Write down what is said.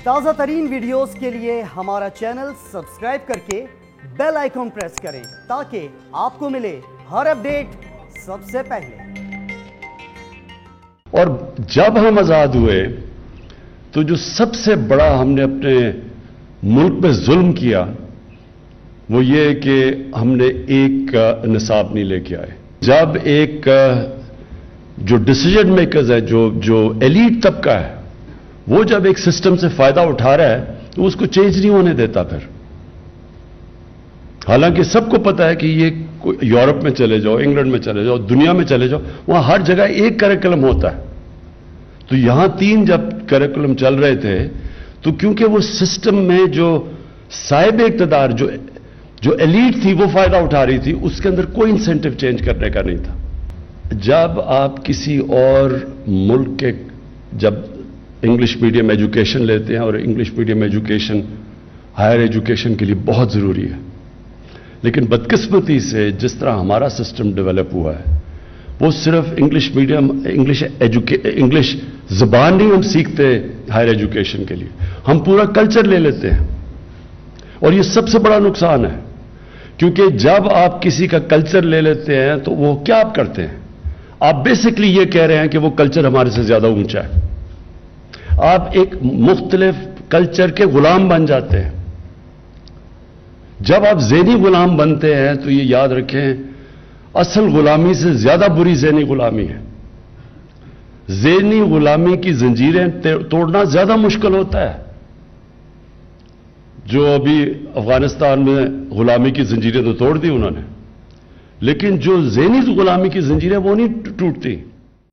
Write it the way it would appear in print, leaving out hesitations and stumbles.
تازہ ترین ویڈیوز کے لیے ہمارا چینل سبسکرائب کر کے بیل آئیکن پریس کریں تاکہ آپ کو ملے ہر اپڈیٹ سب سے پہلے۔ اور جب ہم آزاد ہوئے تو جو سب سے بڑا ہم نے اپنے ملک پہ ظلم کیا وہ یہ کہ ہم نے ایک نصاب نہیں لے کے آئے۔ جب ایک جو ڈیسیجن میکرز ہے جو ایلیٹ طبقہ ہے وہ جب ایک سسٹم سے فائدہ اٹھا رہا ہے تو اس کو چینج نہیں ہونے دیتا پھر، حالانکہ سب کو پتا ہے کہ یہ یورپ میں چلے جاؤ، انگلینڈ میں چلے جاؤ، دنیا میں چلے جاؤ، وہاں ہر جگہ ایک کریکولم ہوتا ہے۔ تو یہاں 3 جب کریکولم چل رہے تھے تو کیونکہ وہ سسٹم میں جو صاحب اقتدار جو ایلیٹ تھی وہ فائدہ اٹھا رہی تھی، اس کے اندر کوئی انسینٹو چینج کرنے کا نہیں تھا۔ جب آپ کسی اور ملک کے جب انگلش میڈیم ایجوکیشن لیتے ہیں، اور English medium education higher education کے لیے بہت ضروری ہے، لیکن بدقسمتی سے جس طرح ہمارا سسٹم ڈیولپ ہوا ہے وہ صرف انگلش میڈیم انگلش زبان نہیں ہم سیکھتے ہائر ایجوکیشن کے لیے، ہم پورا کلچر لے لیتے ہیں، اور یہ سب سے بڑا نقصان ہے، کیونکہ جب آپ کسی کا کلچر لے لیتے ہیں تو وہ کیا آپ کرتے ہیں؟ آپ بیسکلی یہ کہہ رہے ہیں کہ وہ کلچر ہمارے سے زیادہ اونچا ہے، آپ ایک مختلف کلچر کے غلام بن جاتے ہیں۔ جب آپ ذہنی غلام بنتے ہیں تو یہ یاد رکھیں اصل غلامی سے زیادہ بری ذہنی غلامی ہے۔ ذہنی غلامی کی زنجیریں توڑنا زیادہ مشکل ہوتا ہے۔ جو ابھی افغانستان میں غلامی کی زنجیریں تو توڑ دی انہوں نے، لیکن جو ذہنی غلامی کی زنجیریں وہ نہیں ٹوٹتی۔